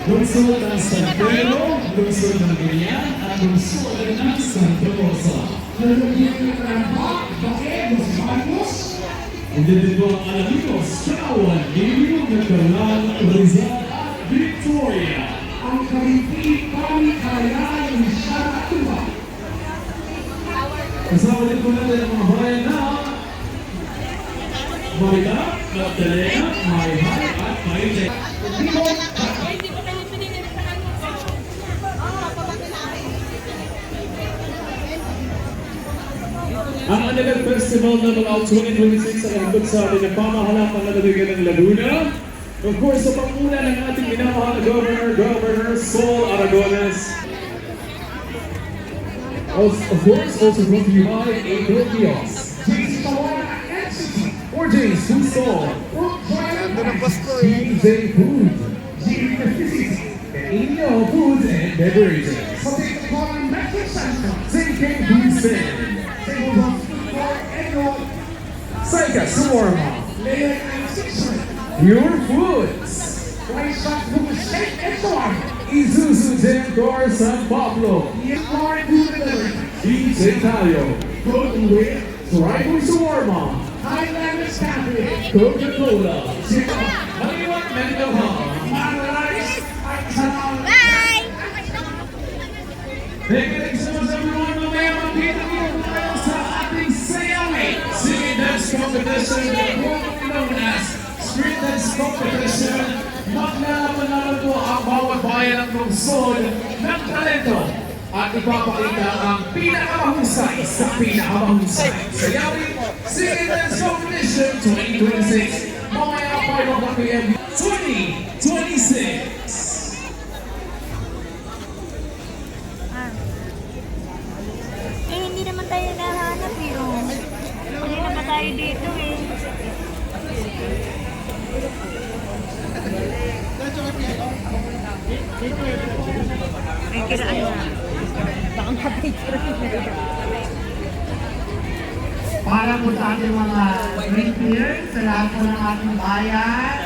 lungsod ng San Pedro, lungsod ng Gilian, at lungsod ng Santa Rosa. Nalagyan ng karambak, bakit, los baños, Individual Alaminos, Kawan, Liliw, Nagkalang, Rizal, at Victoria. ang kaligay ng Sharatuba. Kasama din po natin ang mga bayan na Marita, Magdalena, Marihay, at Marite. Ang Anilag Festival na mga 2026 ay hanggang sa atin ng pamahalaan ng nalabigan ng Laguna. Of course, sa panguna ng ating minamahal na Governor Sol Aragones. Of course, also brought to you by April Kiosk. James Tawana NCT, Or James Food Stall. DJ Food. Inyo Foods and Beverages. Hotel Colin Metro Center, Thinking Food Stand. Table of for everyone, Saika Shawarma. Layer and Sixer, Pure Foods. Rice Shop Lucas Steak and Shawarma, Isuzu Gencore San Pablo. EMR Food Delivery, DJ Tayo. Cook with Tribal Shawarma. Highlanders Cafe, Coca-Cola. Maliwat Medical Hub. Marais, Arsenal, Thank you so much everyone. Mamaya magkita ko tayo sa ating sayaway singing dance competition known as Street Dance Competition. Maglalaban-laban po ang bawat bayan ng lungsod ng talento at ipapakita ang pinakamahusay sa pinakamahusay. Sayaway Singing Dance Competition 2026. Mamaya 5 o'clock p.m. 2026. Hindi naman tayo nahanap eh. Oh. Hindi na pa tayo dito eh. May kiraan na. Baka mapicture. para po sa ating mga reindeer, sa lahat po ng ating bayan.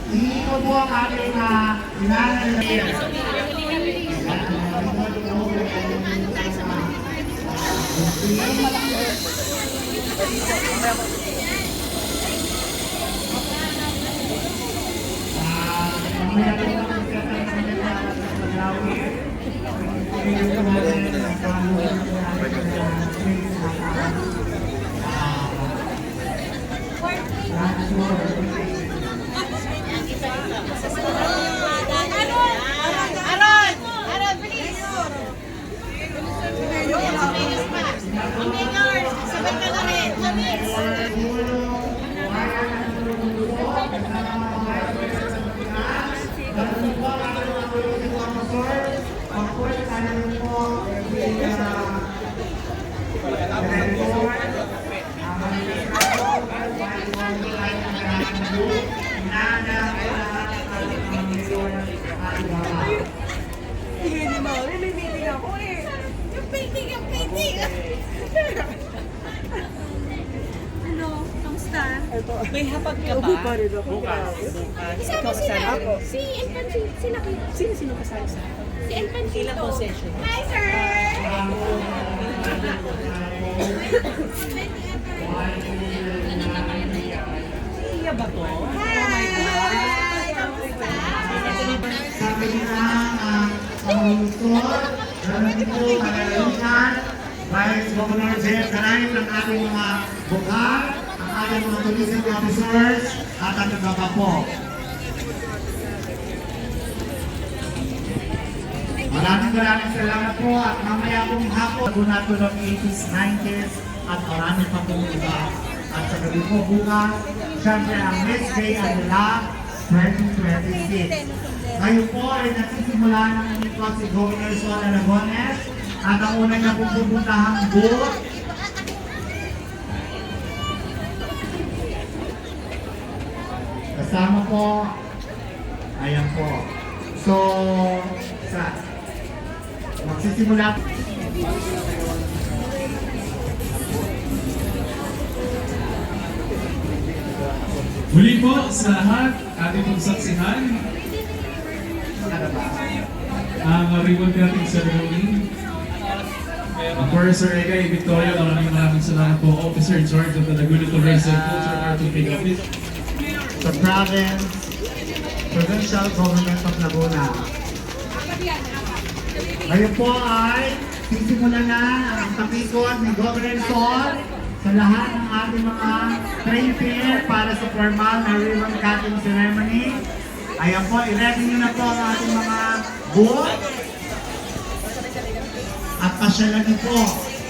Dito po ang ating inalalayan. May hapag ka ba? Bukas. Ikaw kasali ako. Si Elpan, sila kayo. Sino kasali sa akin? Si Elpan Ilang concession? Hi, sir! Iya ba to? Hi! Kamusta? Sabi nila ang lungsod, ganun po kanalunan, Vice Governor Jeff Canay ng ating mga bukal, ang ating mga tourism officers, at ang iba po. Maraming salamat po at mamaya pong hapon po natin ng 80s, 90s at marami pa pong iba. At sa gabi po bukas, syempre ang Miss Day Adela 2026. Ngayon po ay nagsisimula ng ito si Governor Sol Aragones at ang unang na pong pupuntahang booth kasama po, ayan po. So, magsisimula. Muli po sa lahat, ating pong saksihan ka na ba? Ang reward natin ceremony. Of course, Sir Egay Victoria, maraming salamat po, Officer in charge of the Laguna Tourism Culture Marketing Office. Sa province, Provincial Government of Laguna. Ngayon po ay sisimula na ang tapikot ni Governor Sol sa lahat ng ating mga train fair para sa formal na ribbon cutting ceremony. Ayan po, i-ready nyo na po ang ating mga booth. At pasyalan niyo po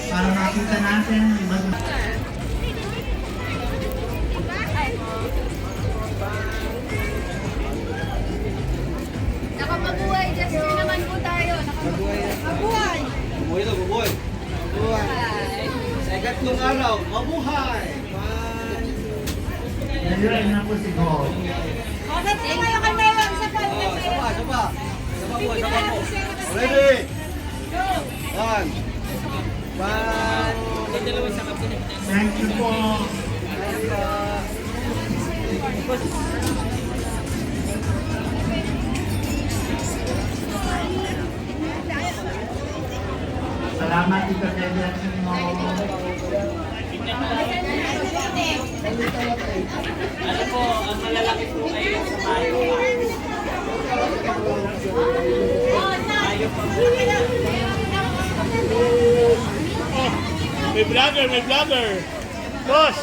para makita natin ang iba't Nakapabuhay, Justin naman po tayo. Nakapabuhay. Mabuhay na, mabuhay. Mabuhay. Sa ikatlong araw, mabuhay. Nalirin na po si God. Okay, kayo kay Mayang sa Sapa. Sapa po. Ready? One. Thank you po. Salamat dito kay Jackson mo. Ano po, ang malalaki po ay sa Mayo. May vlogger! Boss!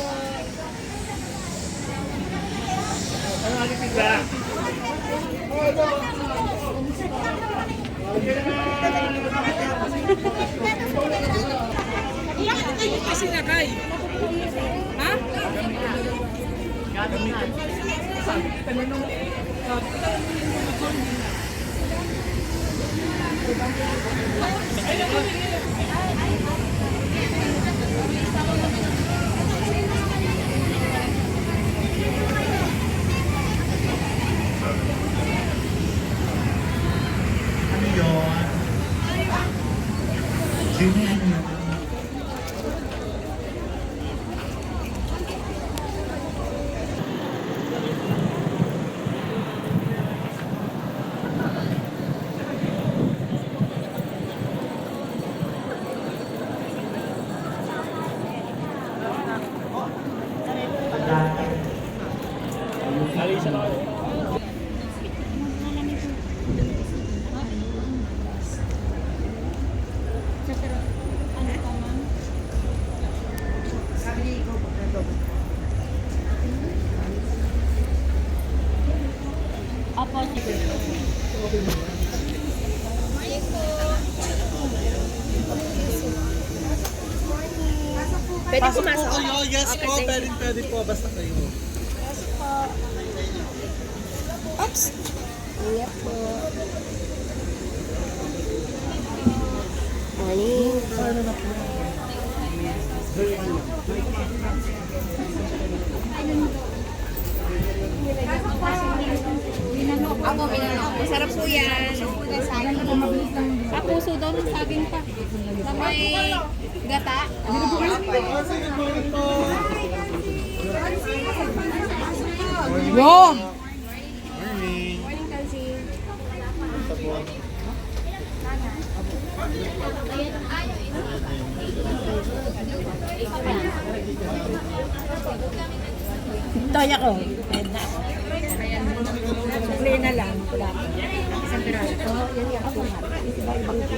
Ano ang tigla? Kasi nakay. Ha? Ano yun? Jimmy, ano yun? Pwede pumasok? Oh, yes po. Pwede po. Basta kayo. Oops. Iya po. Morning. Ako, minanok. Masarap po yan. Sa puso daw ng saging pa. Na may gata. Wow! Morning, Kansi. Toya ko. Sukli na lang. Wala. Isang piraso. Yan yung ako.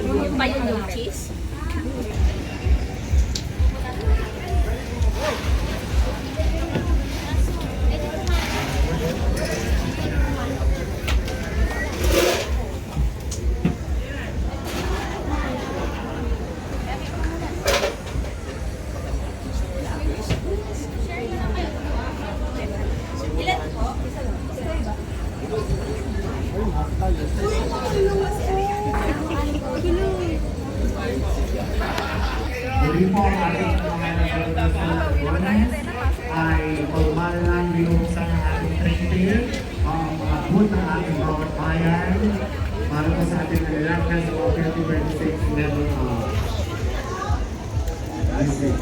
Yung ba yung cheese? Hindi po ang ating mga nagulungan ay formal lang binuksan ang ating training, ang mga booth ng ating bawat bayan para po sa ating nalalakas sa 2026 level of music.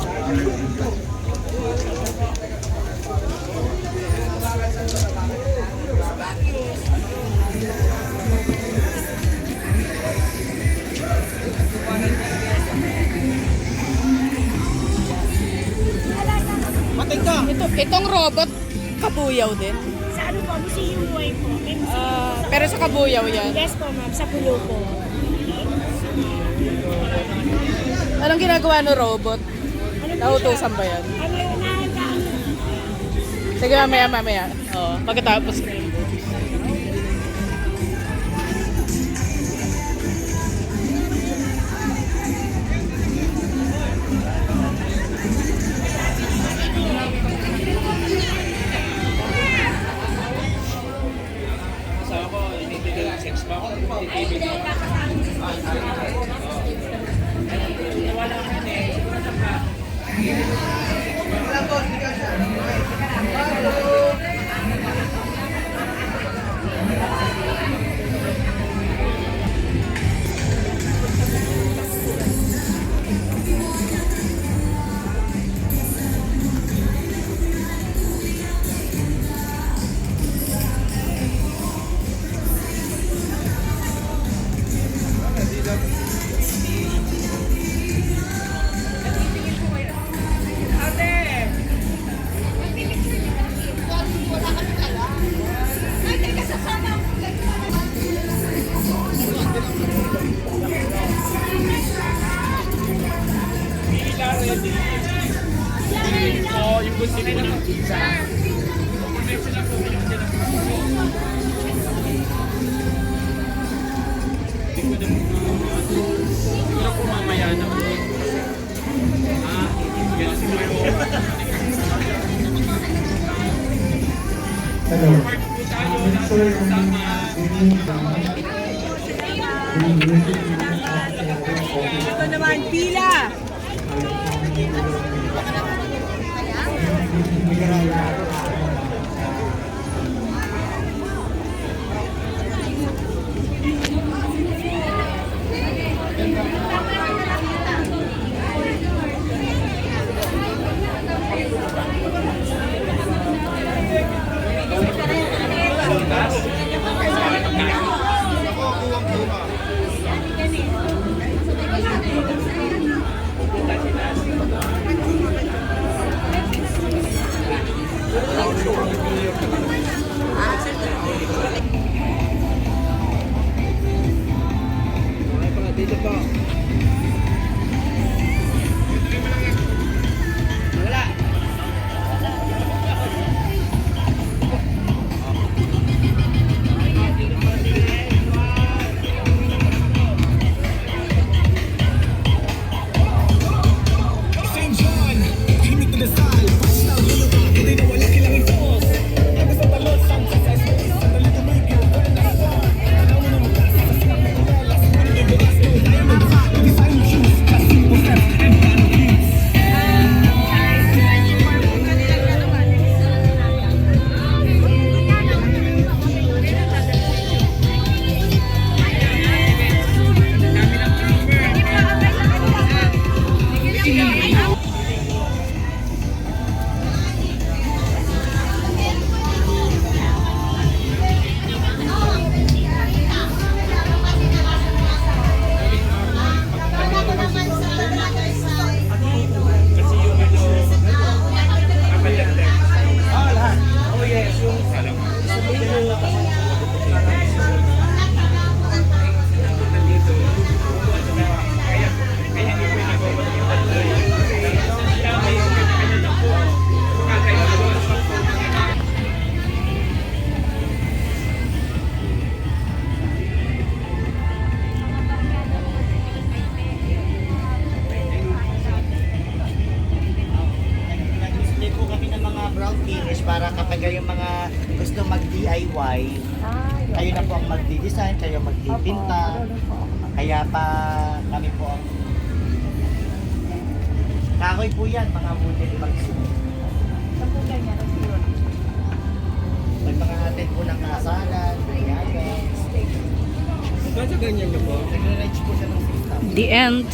Kabuyaw din. Sa ano po, Museum Way po. May museum. Pero sa Kabuyaw yan. Yes po ma'am, sa Pulo po. Anong ginagawa ng robot? Nautusan ba yan? Ano yung nahagaan? Sige, mamaya. Oo, pagkatapos. Ito naman, pila! Para kapag yung mga gusto mag-DIY, kayo na po ang magdi-design, kayo magpipinta. Kaya pa kami po ang kahoy po yan, mga wooden magsuot. May mga atin po ng kasalan, ganyan. Sa ganyan niyo po? Nag-range po siya ng system. The end.